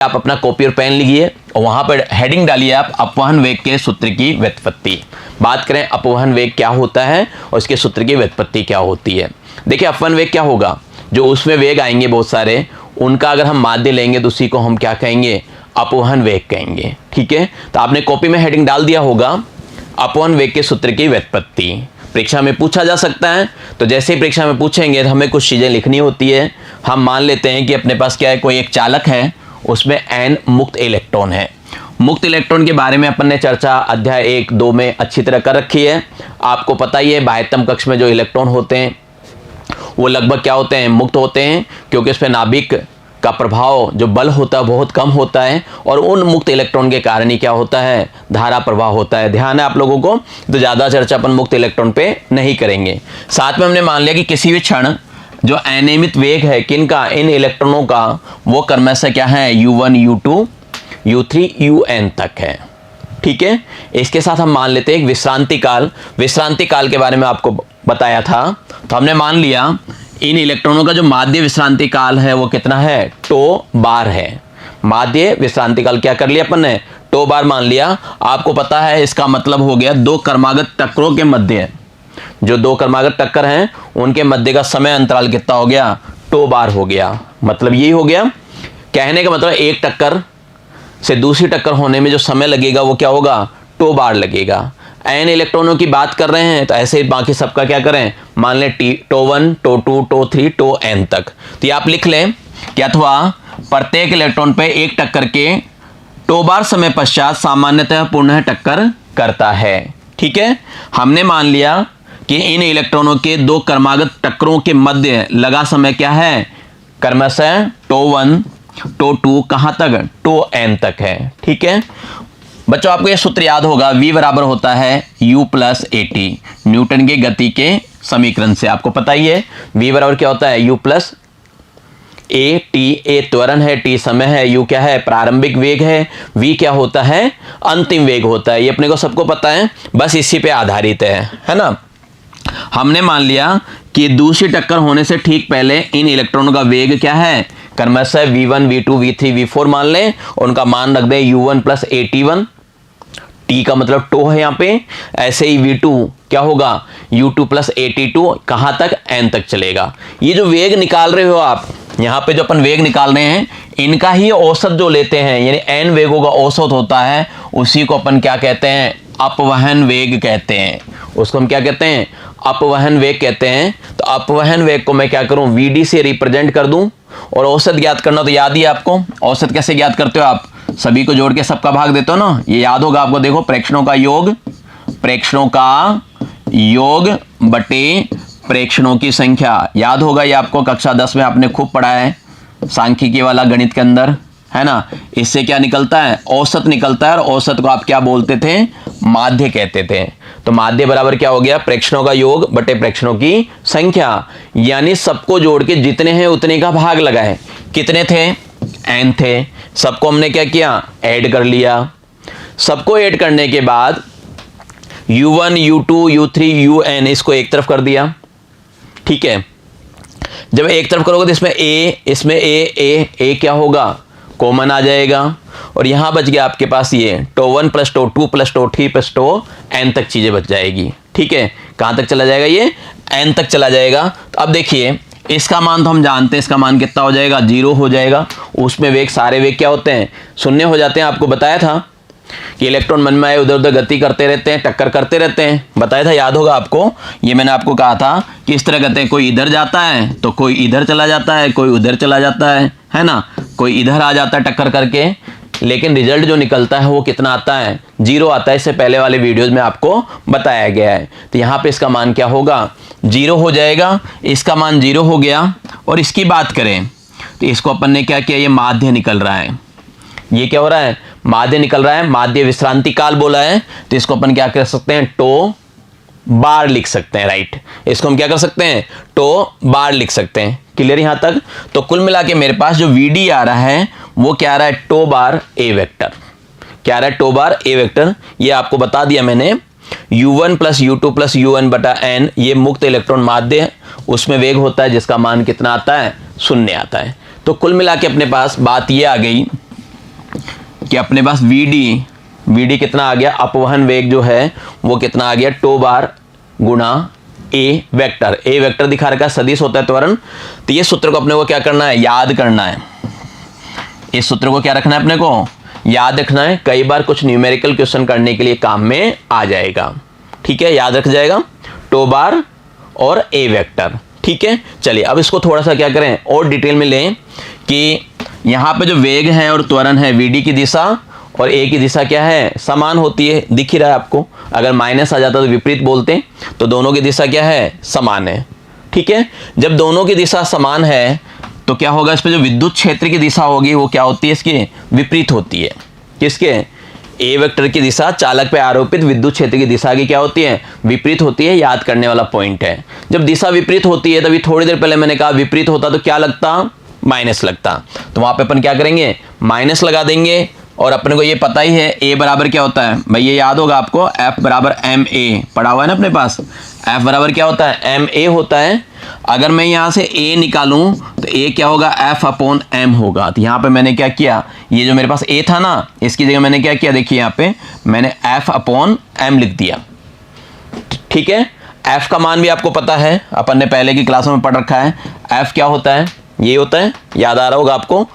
आप अपना कॉपी और पेन लीजिए और वहां पर हेडिंग डालिए आप अपवहन वेग के सूत्र की व्युत्पत्ति। बात करें अपवहन वेग क्या होता है और इसके सूत्र की व्युत्पत्ति क्या होती है। देखिए अपवहन वेग क्या होगा, जो उसमें वेग आएंगे बहुत सारे, उनका अगर हम माध्य लेंगे तो उसी को हम क्या कहेंगे, अपवहन वेग कहेंगे। ठीक है, तो आपने कॉपी में हेडिंग डाल दिया होगा अपवहन वेग के सूत्र की व्युत्पत्ति। परीक्षा में पूछा जा सकता है, तो जैसे ही परीक्षा में पूछेंगे तो हमें कुछ चीजें लिखनी होती है। हम मान लेते हैं कि अपने पास क्या है, कोई एक चालक है, उसमें n मुक्त इलेक्ट्रॉन है। मुक्त इलेक्ट्रॉन के बारे में अपन ने चर्चा अध्याय 1-2 में अच्छी तरह कर रखी है। आपको पता ही है बाह्यतम कक्ष में जो इलेक्ट्रॉन होते हैं वो लगभग क्या होते हैं, मुक्त होते हैं, क्योंकि उस पर नाभिक का प्रभाव जो बल होता है बहुत कम होता है और उन मुक्त इलेक्ट्रॉन के कारण ही क्या होता है, धारा प्रवाह होता है। ध्यान है आप लोगों को, तो ज़्यादा चर्चा अपन मुक्त इलेक्ट्रॉन पे नहीं करेंगे। साथ में हमने मान लिया कि किसी भी क्षण जो अनियमित वेग है किनका, इन इलेक्ट्रॉनों का, वो क्रमशः क्या है, u1 u2 u3 un तक है। ठीक है, इसके साथ हम मान लेते हैं एक विश्रांति काल के बारे में आपको बताया था। तो हमने मान लिया इन इलेक्ट्रॉनों का जो माध्य विश्रांति काल है वो कितना है, टो बार है। माध्य विश्रांति काल क्या कर लिया अपन ने, टो बार मान लिया। आपको पता है इसका मतलब हो गया दो क्रमागत टक्करों के मध्य, जो दो क्रमागत टक्कर हैं उनके मध्य का समय अंतराल कितना हो गया, टो बार हो गया। मतलब यही हो गया, कहने का मतलब एक टक्कर से दूसरी टक्कर होने में जो समय लगेगा वो क्या होगा, टो बार लगेगा। एन इलेक्ट्रॉनों की बात कर रहे हैं तो ऐसे ही बाकी सबका क्या करें, मान लें t 1 t 2 t 3 t n तक। तो ये आप लिख लें कि अथवा प्रत्येक इलेक्ट्रॉन पे एक टक्कर के टो बार समय पश्चात सामान्यतः पुनः टक्कर करता है। ठीक है, हमने मान लिया कि इन इलेक्ट्रॉनों के दो क्रमागत टक्करों के मध्य लगा समय क्या है, क्रमशः टो 1 टो 2 कहां तक, टो n तक है। ठीक है बच्चों, आपको यह सूत्र याद होगा, v बराबर होता है u प्लस at, न्यूटन के गति के समीकरण से आपको पता ही है v बराबर क्या होता है, u प्लस at। a त्वरण है, t समय है, u क्या है, प्रारंभिक वेग है, v क्या होता है, अंतिम वेग होता है। ये अपने को सबको पता है, बस इसी पे आधारित है ना। हमने मान लिया कि दूसरी टक्कर होने से ठीक पहले इन इलेक्ट्रॉनों का वेग क्या है, क्रमशः v1 v2 v3 v4 मान लें, उनका मान रख दें u1 प्लस at1, t का मतलब टो है यहाँ पे। ऐसे ही v2 क्या होगा, u2 प्लस at2 कहाँ तक, n तक चलेगा। ये जो वेग निकाल रहे हो आप, यहाँ पे जो अपन वेग निकाल रहे हैं इनका ही औसत जो लेते हैं, यानी n वेगों का औसत होता है, उसी को अपन क्या कहते हैं, अपवहन वेग कहते हैं। उसको हम क्या कहते हैं, अपवहन वेग कहते हैं। तो अपवहन वेग को मैं क्या करूं, vd से रिप्रेजेंट कर दूं, और औसत ज्ञात करना तो याद ही आपको। औसत कैसे ज्ञात करते हो आप, सभी को जोड़ के सबका भाग देते हो ना, ये याद होगा आपको। देखो प्रेक्षणों का योग बटे प्रेक्षणों की संख्या, याद होगा ये आपको, कक्षा 10 में आपने खूब पढ़ा है सांख्यिकी वाला गणित के अंदर, है ना। इससे क्या निकलता है, औसत निकलता है, और औसत को आप क्या बोलते थे, माध्य कहते थे। तो माध्य बराबर क्या हो गया, प्रेक्षणों का योग बटे प्रेक्षणों की संख्या, यानी सबको जोड़ के जितने हैं उतने का भाग लगाए। कितने थे, n थे, सबको हमने क्या किया, ऐड कर लिया। सबको ऐड करने के बाद u1 u2 u3 un इसको एक तरफ कर दिया। ठीक है, जब एक तरफ करोगे तो इसमें a क्या होगा, कॉमन आ जाएगा, और यहां बच गया आपके पास ये t 1 plus t 2 plus t 3 plus t n तक चीजें बच जाएगी। ठीक है, कहां तक चला जाएगा, ये n तक चला जाएगा। तो अब देखिए इसका मान तो हम जानते हैं, इसका मान कितना हो जाएगा, 0 हो जाएगा। उसमें वेग, सारे वेग क्या होते हैं, शून्य हो जाते हैं। आपको बताया था कि इलेक्ट्रॉन मन में आए उधर उधर गति करते रहते हैं, टक्कर करते रहते हैं, बताया था, याद होगा आपको। ये मैंने आपको कहा था कि इस तरह करते हैं, कोई इधर जाता है तो कोई इधर चला जाता है, कोई उधर चला जाता है ना, कोई इधर आ जाता है टक्कर करके, लेकिन रिजल्ट जो निकलता है वो कितना आता है, 0 आता है। इससे पहले वाले वीडियोज में आपको बताया गया है। तो यहाँ पे इसका मान क्या होगा, 0 हो जाएगा। इसका मान 0 हो गया। और इसकी बात करें तो इसको अपन ने क्या किया, ये माध्य निकल रहा है, ये क्या हो रहा है, माध्य निकल रहा है, माध्य विश्रांति काल बोला है। तो इसको अपन क्या कर सकते हैं, टो बार लिख सकते हैं, राइट। इसको हम क्या कर सकते हैं, टो बार लिख सकते हैं। क्लियर यहां तक। तो कुल मिला के मेरे पास जो vd आ रहा है वो क्या आ रहा है, टो बार a वेक्टर। क्या आ रहा है, टो बार a वेक्टर। ये आपको बता दिया मैंने, u1 plus u2 plus un बटा n, ये मुक्त इलेक्ट्रॉन माध्य है, उसमें वेग होता है जिसका मान कितना आता है, 0 आता है। तो कुल मिला के अपने पास बात ये आ गई कि अपने पास वीडी कितना आ गया, अपवहन वेग जो है वो कितना आ गया, टो बार गुणा ए वेक्टर दिखा रखा है, सदिश होता है त्वरण। तो ये सूत्र को अपने को क्या करना है, याद करना है। इस सूत्र को क्या रखना है, अपने को याद रखना है। कई बार कुछ न्यूमेरिकल क्वेश्चन करने के लिए काम में आ जाएगा। ठीक है, याद रख जाएगा, टो बार और ए वेक्टर। ठीक है, चलिए अब इसको थोड़ा सा क्या करें और डिटेल में लें कि यहाँ पे जो वेग है और त्वरण है, वीडी की दिशा और ए की दिशा क्या है, समान होती है। दिख ही रहा है आपको, अगर माइनस आ जाता तो विपरीत बोलते, तो दोनों की दिशा क्या है, समान है। ठीक है, जब दोनों की दिशा समान है तो क्या होगा, इस पे जो विद्युत क्षेत्र की दिशा होगी वो क्या होती है, इसकी विपरीत होती है। किसके, ए वेक्टर की दिशा चालक पे आरोपित विद्युत क्षेत्र की दिशा की क्या होती है, विपरीत होती है। याद करने वाला पॉइंट है। जब दिशा विपरीत होती है, तभी थोड़ी देर पहले मैंने कहा विपरीत होता तो क्या लगता, माइनस लगता। तो वहां पे अपन क्या करेंगे, माइनस लगा देंगे। और अपने को ये पता ही है ए बराबर क्या होता है भाई, ये याद होगा आपको, एफ बराबर एम ए पढ़ा हुआ है ना अपने पास। एफ बराबर क्या होता है, एम ए होता है। अगर मैं यहाँ से ए निकालूं तो ए क्या होगा, एफ अपॉन एम होगा। तो यहाँ पे मैंने क्या किया, ये जो मेरे पास ए था ना, इसकी जगह मैंने क्या किया, देखिए यहाँ पे मैंने एफ अपॉन एम लिख दिया। ठीक है, एफ का मान भी आपको पता है, अपन ने पहले की क्लासों में पढ़ रखा है। एफ क्या होता है, ये होता है, याद आ रहा होगा आपको,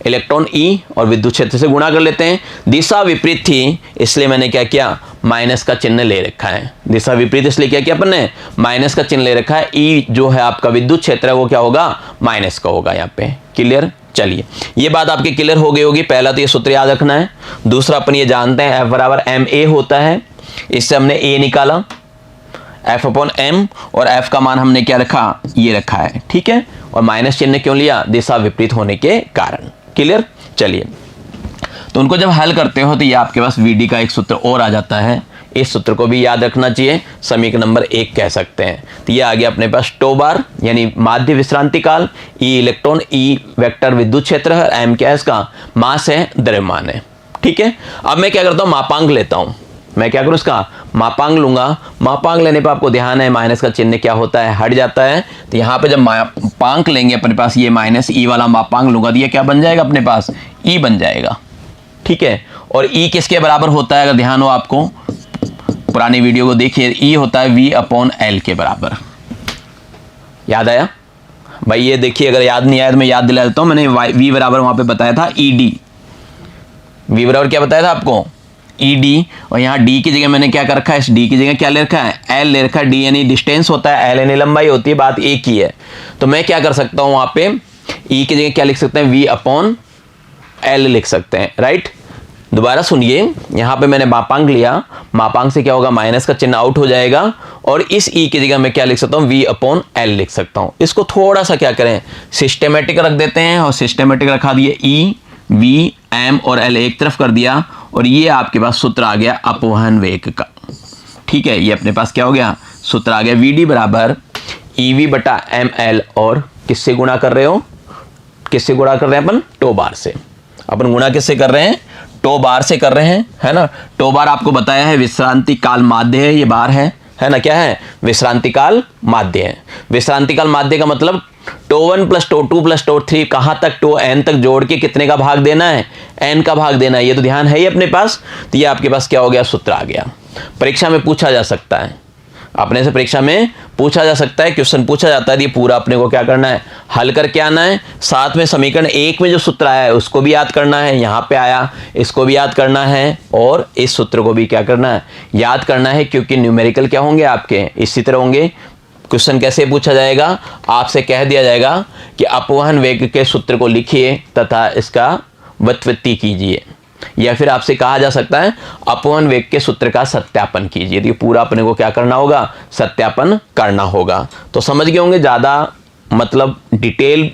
इलेक्ट्रॉन ई और विद्युत क्षेत्र से गुणा कर लेते हैं। दिशा विपरीत थी इसलिए मैंने क्या किया, माइनस का चिन्ह ले रखा है। दिशा विपरीत इसलिए क्या किया अपन ने, माइनस का चिन्ह ले रखा है। ई जो है आपका विद्युत क्षेत्र है वो क्या होगा, माइनस का होगा यहाँ पे। क्लियर, चलिए ये बात आपकी क्लियर हो गई होगी। पहला तो ये सूत्र याद रखना है। दूसरा अपन ये जानते हैं एफ बराबर एम ए होता है, इससे हमने ए निकाला एफ अपॉन एम, और एफ का मान हमने क्या रखा, ये रखा है। ठीक है, और माइनस चिन्ह क्यों लिया, दिशा विपरीत होने के कारण। क्लियर, चलिए तो उनको जब हल करते हो तो ये आपके पास वीडी का एक सूत्र और आ जाता है। इस सूत्र को भी याद रखना चाहिए, समीकरण नंबर 1 कह सकते हैं। तो ये आ गया अपने पास टो बार यानी माध्य विश्रांति काल, ई इलेक्ट्रॉन, ई वेक्टर विद्युत क्षेत्र है, एम क्या है इसका, मास है, द्रव्यमान है। ठीक है, अब मैं क्या करता हूँ, मापांक लेता हूँ। मैं क्या करूँ, इसका मापांक लूंगा। मापांक लेने पर आपको ध्यान है माइनस का चिन्ह क्या होता है, हट जाता है। तो यहाँ पे जब मापांक लेंगे अपने पास, ये माइनस ई वाला मापांक लूंगा तो ये क्या बन जाएगा अपने पास, ई बन जाएगा। ठीक है, और ई किसके बराबर होता है, अगर ध्यान हो आपको, पुरानी वीडियो को देखिए, ई होता है वी अपॉन एल के बराबर। याद आया भाई, ये देखिए, अगर याद नहीं आया तो मैं याद दिला देता हूँ। मैंने वी बराबर वहां पे बताया था ई डी, वी बराबर क्या बताया था आपको, ई डी। और यहाँ डी की जगह मैंने क्या कर रखा है, इस डी की जगह क्या ले रखा है, एल ले रखा है। डी यानी डिस्टेंस होता है, एल यानी लंबाई होती है, बात एक ही है। तो मैं क्या कर सकता हूँ, वहाँ पे ई की जगह क्या लिख सकते हैं, वी अपॉन एल लिख सकते हैं। राइट, दोबारा सुनिए, यहाँ पे मैंने मापांक लिया, मापांक से क्या होगा, माइनस का चिन्ह आउट हो जाएगा, और इस ई की जगह मैं क्या लिख सकता हूँ, वी अपॉन एल लिख सकता हूँ। इसको थोड़ा सा क्या करें, सिस्टेमेटिक रख देते हैं, और सिस्टेमेटिक रखा दिए, ई वी एम और एल एक तरफ कर दिया, और ये आपके पास सूत्र आ गया अपवहन वेग का। ठीक है, ये अपने पास क्या हो गया, सूत्र आ गया, वी डी बराबर ई वी बटा एम एल, और किससे गुणा कर रहे हो, किससे गुणा कर रहे हैं अपन, टो बार से। अपन गुणा किससे कर रहे हैं, टो बार से कर रहे हैं, है ना। टो बार आपको बताया है विश्रांति काल माध्य है, ये बार है ना, क्या है, विश्रांति काल माध्य है। विश्रांति काल माध्य का मतलब t 1 plus t 2 plus t 3 कहाँ तक, टो एन तक जोड़ के कितने का भाग देना है, एन का भाग देना है। ये तो ध्यान है ही अपने पास। तो ये आपके पास क्या हो गया, सूत्र आ गया। परीक्षा में पूछा जा सकता है, अपने से परीक्षा में पूछा जा सकता है, क्वेश्चन पूछा जाता है। ये पूरा अपने को क्या करना है, हल करके आना है। साथ में समीकरण 1 में जो सूत्र आया है उसको भी याद करना है, यहाँ पे आया इसको भी याद करना है, और इस सूत्र को भी क्या करना है, याद करना है। क्योंकि न्यूमेरिकल क्या होंगे आपके, इसी तरह होंगे। क्वेश्चन कैसे पूछा जाएगा, आपसे कह दिया जाएगा कि अपवहन वेग के सूत्र को लिखिए तथा इसका व्युत्पत्ति कीजिए, या फिर आपसे कहा जा सकता है अपवहन वेग के सूत्र का सत्यापन कीजिए। तो पूरा अपने को क्या करना होगा, सत्यापन करना होगा। तो समझ गए होंगे, ज़्यादा मतलब डिटेल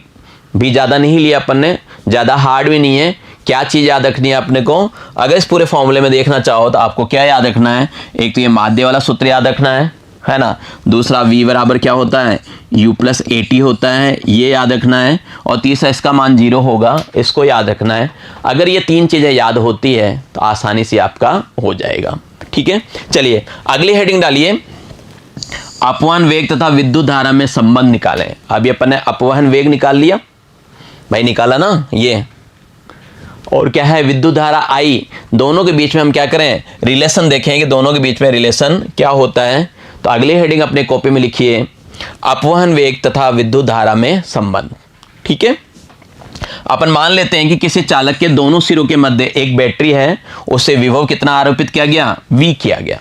भी ज़्यादा नहीं लिया अपन ने, ज़्यादा हार्ड भी नहीं है। क्या चीज़ याद रखनी है अपने को, अगर इस पूरे फॉर्मूले में देखना चाहो तो आपको क्या याद रखना है, एक तो ये माध्य वाला सूत्र याद रखना है ना। दूसरा v बराबर क्या होता है, u प्लस ए टी होता है, ये याद रखना है। और तीसरा इसका मान 0 होगा, इसको याद रखना है। अगर ये 3 चीज़ें याद होती है तो आसानी से आपका हो जाएगा। ठीक है, चलिए अगली हेडिंग डालिए, अपवहन वेग तथा विद्युत धारा में संबंध निकालें। अभी अपन ने अपवहन वेग निकाल लिया भाई, निकाला ना ये। और क्या है विद्युत धारा I, दोनों के बीच में हम क्या करें, रिलेशन देखें कि दोनों के बीच में रिलेशन क्या होता है। तो अगली हेडिंग अपने कॉपी में लिखिए, अपवहन वेग तथा विद्युत धारा में संबंध। ठीक है, अपन मान लेते हैं कि किसी चालक के दोनों सिरों के मध्य एक बैटरी है, उससे विभव कितना आरोपित किया गया, V किया गया।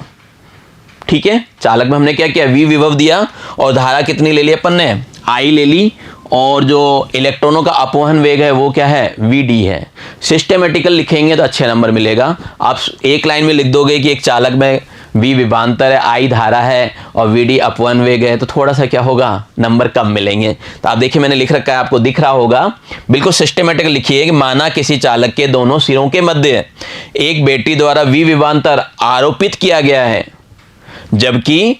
ठीक है, चालक में हमने क्या किया, V विभव दिया और धारा कितनी ले ली अपन ने, I ले ली, और जो इलेक्ट्रॉनों का अपवहन वेग है वो क्या है, Vd है। सिस्टेमेटिकल लिखेंगे तो अच्छे नंबर मिलेगा। आप एक लाइन में लिख दोगे कि एक चालक में V विभवांतर है, I धारा है और Vd अपवहन वेग है, तो थोड़ा सा क्या होगा, नंबर कम मिलेंगे। तो आप देखिए मैंने लिख रखा है, आपको दिख रहा होगा, बिल्कुल सिस्टेमेटिकल लिखिए कि माना किसी चालक के दोनों सिरों के मध्य एक बैटरी द्वारा V विभवांतर आरोपित किया गया है, जबकि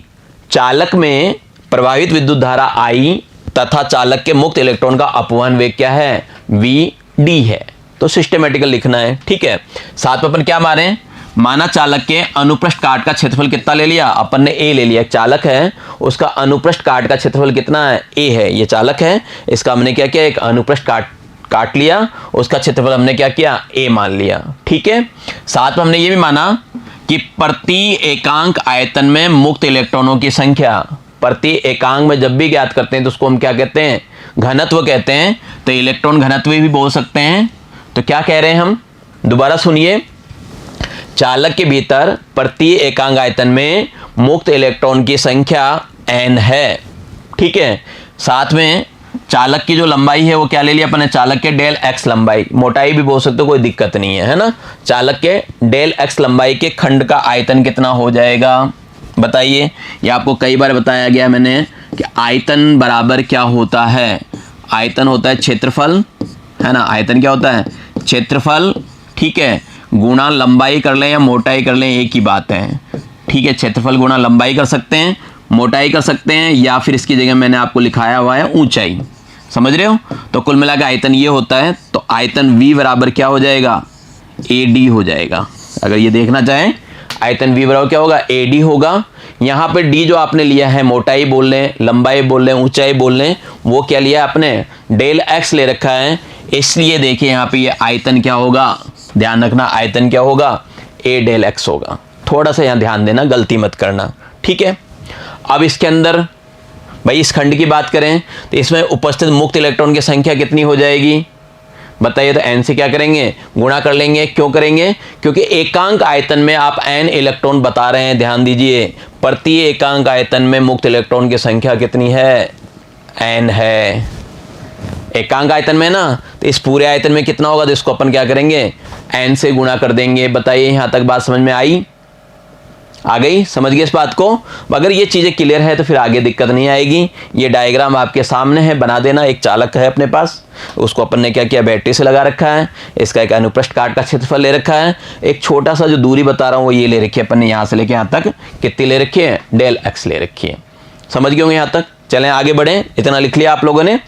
चालक में प्रवाहित विद्युत धारा I तथा चालक के मुक्त इलेक्ट्रॉन का अपवहन वेग क्या है, Vd है। तो सिस्टेमेटिकल लिखना है। ठीक है, साथ में अपन क्या मारे, माना चालक के अनुप्रस्थ काट का क्षेत्रफल कितना ले लिया, अपन ने A ले लिया। एक चालक है, उसका अनुप्रस्थ काट का क्षेत्रफल कितना है, A है। ये चालक है, इसका हमने क्या किया, एक अनुप्रस्थ काट लिया, उसका क्षेत्रफल हमने क्या किया, A मान लिया। ठीक है, साथ में हमने ये भी माना कि प्रति एकांक आयतन में मुक्त इलेक्ट्रॉनों की संख्या, प्रति एकांक में जब भी ज्ञात करते हैं तो उसको हम क्या कहते हैं, घनत्व कहते हैं। तो इलेक्ट्रॉन घनत्व भी बोल सकते हैं। तो क्या कह रहे हैं हम, दोबारा सुनिए, चालक के भीतर प्रति एकांक आयतन में मुक्त इलेक्ट्रॉन की संख्या n है। ठीक है, साथ में चालक की जो लंबाई है वो क्या ले लिया अपने, चालक के डेल x लंबाई, मोटाई भी बोल सकते हो, कोई दिक्कत नहीं है ना। चालक के डेल x लंबाई के खंड का आयतन कितना हो जाएगा, बताइए। ये आपको कई बार बताया गया मैंने कि आयतन बराबर क्या होता है, आयतन होता है क्षेत्रफल, है ना। आयतन क्या होता है, क्षेत्रफल। ठीक है, गुणा लंबाई कर लें या मोटाई कर लें, एक ही बात है। ठीक है, क्षेत्रफल गुणा लंबाई कर सकते हैं, मोटाई कर सकते हैं, या फिर इसकी जगह मैंने आपको लिखाया हुआ है ऊंचाई। समझ रहे हो। तो कुल मिलाकर आयतन ये होता है। तो आयतन V बराबर क्या हो जाएगा, AD हो जाएगा। अगर ये देखना चाहें, आयतन V बराबर क्या होगा, AD होगा। यहाँ पे D जो आपने लिया है, मोटाई बोल लें, लंबाई बोल लें, ऊंचाई बोल लें, वो क्या लिया है आपने, डेल x ले रखा है। इसलिए देखिए यहाँ पे ये आयतन क्या होगा, ध्यान रखना, आयतन क्या होगा, A डेल x होगा। थोड़ा सा यहाँ ध्यान देना, गलती मत करना। ठीक है, अब इसके अंदर भाई इस खंड की बात करें तो इसमें उपस्थित मुक्त इलेक्ट्रॉन की संख्या कितनी हो जाएगी, बताइए। तो n से क्या करेंगे, गुणा कर लेंगे। क्यों करेंगे, क्योंकि एकांक आयतन में आप n इलेक्ट्रॉन बता रहे हैं। ध्यान दीजिए, प्रति एकांक आयतन में मुक्त इलेक्ट्रॉन की संख्या कितनी है, n है। एकांक आयतन में ना, तो इस पूरे आयतन में कितना होगा, तो इसको अपन क्या करेंगे, n से गुणा कर देंगे। बताइए, यहां तक बात समझ में आई, आ गई, समझ गए इस बात को। अगर ये चीजें क्लियर है तो फिर आगे दिक्कत नहीं आएगी। ये डायग्राम आपके सामने है, बना देना। एक चालक है अपने पास, उसको अपन ने क्या किया, बैटरी से लगा रखा है। इसका एक अनुप्रस्थ काट का क्षेत्रफल ले रखा है। एक छोटा सा जो दूरी बता रहा हूँ वो ये ले रखी है अपन ने, यहाँ से लेके यहाँ तक कितनी ले रखी है, डेल x ले रखी है। समझ गए होंगे यहाँ तक। चलें आगे बढ़ें, इतना लिख लिया आप लोगों ने।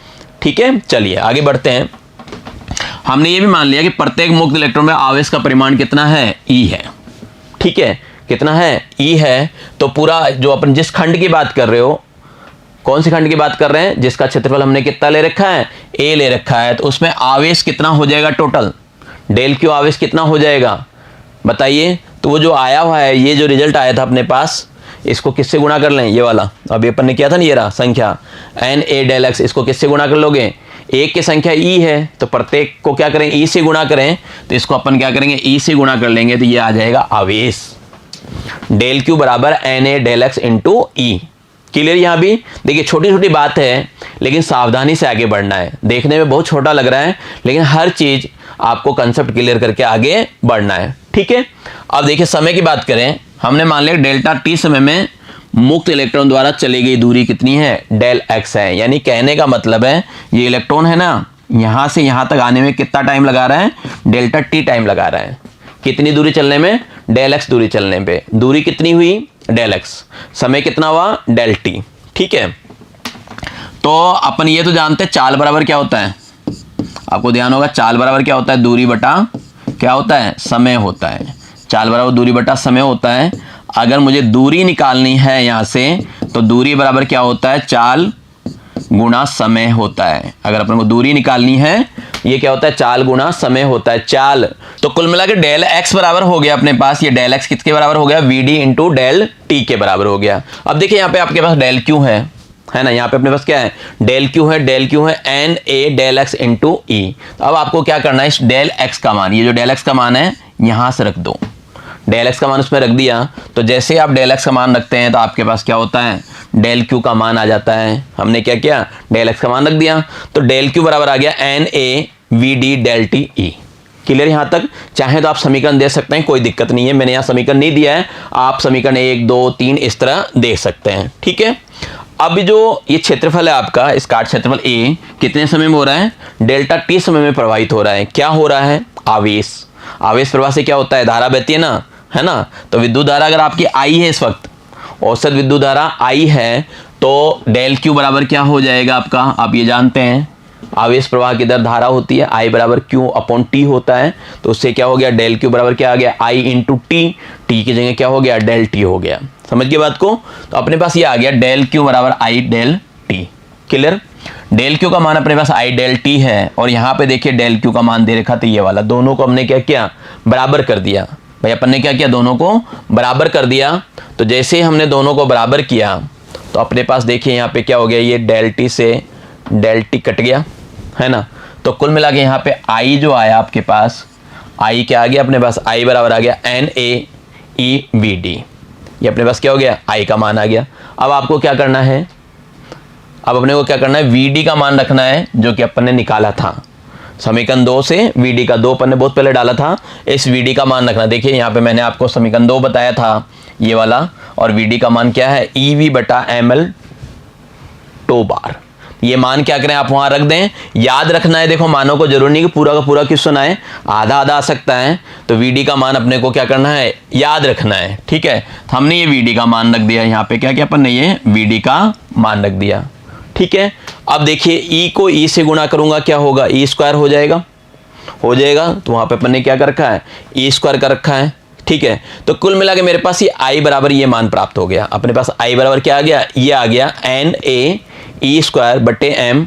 ठीक है, चलिए आगे बढ़ते हैं। हमने ये भी मान लिया कि प्रत्येक मुक्त इलेक्ट्रॉन में आवेश का परिमाण कितना है, E है। ठीक है, कितना है, E है। तो पूरा जो अपन जिस खंड की बात कर रहे हो, कौन सी खंड की बात कर रहे हैं, जिसका क्षेत्रफल हमने कितना ले रखा है, A ले रखा है, तो उसमें आवेश कितना हो जाएगा, टोटल डेल Q आवेश कितना हो जाएगा, बताइए। तो वो जो आया हुआ है, ये जो रिजल्ट आया था अपने पास, इसको किससे गुणा कर लें, ये वाला अभी अपन ने किया था ना, ये रहा संख्या NA डेल x। इसको किससे गुणा कर लोगे, एक की संख्या E है, तो प्रत्येक को क्या करें, E से गुणा करें। तो इसको अपन क्या करेंगे, E से गुणा कर लेंगे, तो ये आ जाएगा आवेश। डेल Q बराबर NA del x into E। Clear. यहाँ भी देखिए छोटी छोटी बात है, लेकिन सावधानी से आगे बढ़ना है। देखने में बहुत छोटा लग रहा है, लेकिन हर चीज आपको कंसेप्ट क्लियर करके आगे बढ़ना है। ठीक है, अब देखिए समय की बात करें, हमने मान लिया डेल्टा T समय में मुक्त इलेक्ट्रॉन द्वारा चली गई दूरी कितनी है, डेल x है। यानी कहने का मतलब है, ये इलेक्ट्रॉन है ना, यहां से यहां तक आने में कितना टाइम लगा रहा है, डेल्टा T टाइम लगा रहा है। कितनी दूरी चलने में, डेल x दूरी चलने पे। दूरी कितनी हुई, डेल x। समय कितना हुआ, डेल T। ठीक है, तो अपन ये तो जानते हैं चाल बराबर क्या होता है, आपको ध्यान होगा, चाल बराबर क्या होता है, दूरी बटा क्या होता है, समय होता है। चाल बराबर दूरी बटा समय होता है। अगर मुझे दूरी निकालनी है यहाँ से, तो दूरी बराबर क्या होता है, चाल गुणा समय होता है। अगर अपन को दूरी निकालनी है ये क्या होता है, चाल गुना समय होता है, चाल। तो कुल मिला के डेल एक्स बराबर हो गया अपने पास, ये डेल एक्स किसके बराबर हो गया, v d into del t के बराबर हो गया। अब देखिए यहाँ पे आपके पास डेल क्यू है ना, यहाँ पे अपने पास क्या है, डेल क्यू है n a del x into e. अब आपको क्या करना है, इस डेल एक्स का मान, ये जो डेल एक्स का मान है यहां से रख दो, डेल एक्स का मान उसमें रख दिया। तो जैसे आप डेल एक्स का मान रखते हैं तो आपके पास क्या होता है, डेल क्यू का मान आ जाता है। हमने क्या किया, डेल एक्स का मान रख दिया, तो डेल क्यू बराबर आ गया n A v d del t e. Clear यहां तक? चाहे तो आप समीकरण दे सकते हैं, कोई दिक्कत नहीं है, मैंने यहां समीकरण नहीं दिया है, आप समीकरण 1 2 3 इस तरह दे सकते हैं, ठीक है। अब जो ये क्षेत्रफल है आपका, इस काट क्षेत्रफल ए कितने समय में हो रहा है, डेल्टा टी समय में प्रवाहित हो रहा है। क्या हो रहा है, आवेश। आवेश प्रवाह से क्या होता है, धारा बहती है ना। तो विद्युत धारा अगर आपकी आई है, इस वक्त औसत विद्युत धारा आई है, तो डेल क्यू बराबर क्या हो जाएगा आपका, आप ये जानते हैं आवेश प्रवाह की दर धारा होती है, आई बराबर क्यू अपॉन टी होता है। तो उससे क्या हो गया, डेल क्यू बराबर क्या आ गया, आई इंटू टी, टी की जगह क्या हो गया, डेल टी हो गया। समझ गए बात को? तो अपने पास ये आ गया डेल क्यू बराबर i del t. Clear? Del q का मान अपने पास आई डेल टी है, और यहाँ पे देखिए डेल क्यू का मान दे रखा था ये वाला, दोनों को हमने क्या किया, बराबर कर दिया। भाई अपन ने क्या किया, दोनों को बराबर कर दिया। तो जैसे हमने दोनों को बराबर किया तो अपने पास देखिए यहाँ पे क्या हो गया, ये डेल टी से डेल टी कट गया, है ना। तो कुल मिला के यहाँ पे आई जो आया आपके पास, आई क्या आ गया अपने पास, आई बराबर आ गया n A e v d. ये अपने पास क्या हो गया, आई का मान आ गया। अब आपको क्या करना है, अब अपने को क्या करना है, वी डी का मान रखना है, जो कि अपन ने निकाला था समीकरण 2 से। वी डी का 2 अपन ने बहुत पहले डाला था, इस वी डी का मान रखना। देखिए यहाँ पे मैंने आपको समीकरण 2 बताया था ये वाला, और वी डी का मान क्या है, ई वी बटा एम एल टो बार। ये मान क्या करें, आप वहां रख दें, याद रखना है। देखो मानों को जरूरी नहीं कि पूरा का पूरा क्वेश्चन आए, आधा आधा आ सकता है। तो वी डी का मान अपने को क्या करना है, याद रखना है, ठीक है। तो हमने ये वी डी का मान रख दिया, यहाँ पे क्या किया अपन ने, ये वी डी का मान रख दिया, ठीक है। अब देखिए ई को ई से गुणा करूंगा, क्या होगा, ई स्क्वायर हो जाएगा, तो वहां पे अपन ने क्या कर रखा है, ई स्क्वायर कर रखा है, ठीक है। तो कुल मिला के मेरे पास ये आई बराबर ये मान प्राप्त हो गया। अपने पास आई बराबर क्या आ गया, ये आ गया एन ए ई स्क्वायर बटे एम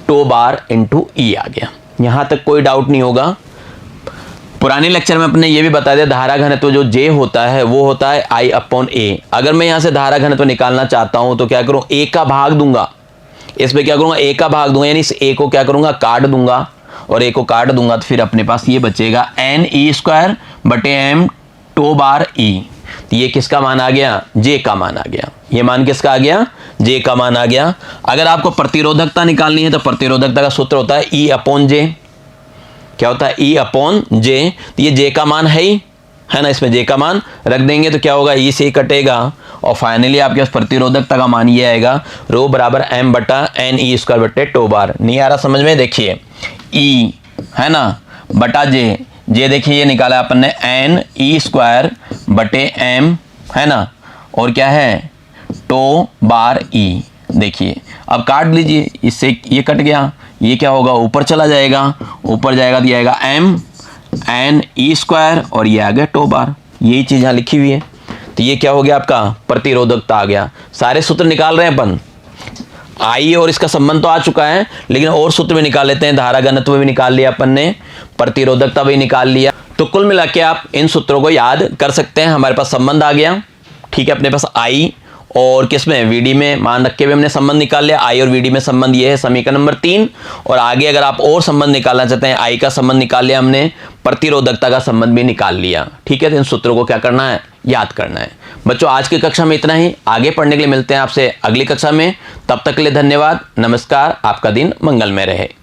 टो बार इंटू ई आ गया। यहां तक कोई डाउट नहीं होगा। पुराने लेक्चर में अपने ये भी बता दिया, धारा घनत्व जो जे होता है वो होता है आई अपॉन ए। अगर मैं यहां से धारा घनत्व निकालना चाहता हूं तो क्या करूं, ए का भाग दूंगा, इसमें क्या करूंगा, ए का भाग दूंगा, यानी इस ए को क्या करूंगा, काट दूंगा, और ए को काट दूंगा तो फिर अपने पास ये बचेगा एन ई स्क्वायर बटे एम टो बार ई। तो ये किसका मान आ गया, जे का मान आ गया। ये मान किसका आ गया, जे का मान आ गया। अगर आपको प्रतिरोधकता निकालनी है तो प्रतिरोधकता का सूत्र होता है ई अपॉन जे। क्या होता है, ई अपॉन जे। तो ये जे का मान है ना, इसमें जे का मान रख देंगे तो क्या होगा, ई से ही कटेगा, और फाइनली आपके पास प्रतिरोधकता का मान ये आएगा, रो बराबर एम बटा एन ई स्क्वायर बटे टो बार। नहीं आ रहा समझ में, देखिए ई है ना बटा जे, जे देखिए ये निकाला अपन ने एन ई स्क्वायर बटे एम, है ना, और क्या है टो बार ई। देखिए अब काट लीजिए, इससे ये कट गया, ये क्या होगा, ऊपर चला जाएगा, ऊपर जाएगा तो आएगा एम एन ई स्क्वायर, और ये आ गया टो बार। यही चीज यहाँ लिखी हुई है। तो ये क्या हो गया, आपका प्रतिरोधकता आ गया। सारे सूत्र निकाल रहे हैं अपन, आई और इसका संबंध तो आ चुका है, लेकिन और सूत्र भी निकाल लेते हैं। धारा घनत्व भी निकाल लिया अपन ने, प्रतिरोधकता भी निकाल लिया। तो कुल मिला के आप इन सूत्रों को याद कर सकते हैं। हमारे पास संबंध आ गया, ठीक है। अपने पास आई और किसमें, वीडी में मान रख के भी हमने संबंध निकाल लिया। आई और वीडी में संबंध ये है समीकरण नंबर 3। और आगे अगर आप और संबंध निकालना चाहते हैं, आई का संबंध निकाल लिया हमने, प्रतिरोधकता का संबंध भी निकाल लिया, ठीक है। तो इन सूत्रों को क्या करना है, याद करना है। बच्चों आज की कक्षा में इतना ही, आगे पढ़ने के लिए मिलते हैं आपसे अगली कक्षा में। तब तक के लिए धन्यवाद, नमस्कार, आपका दिन मंगलमय रहे।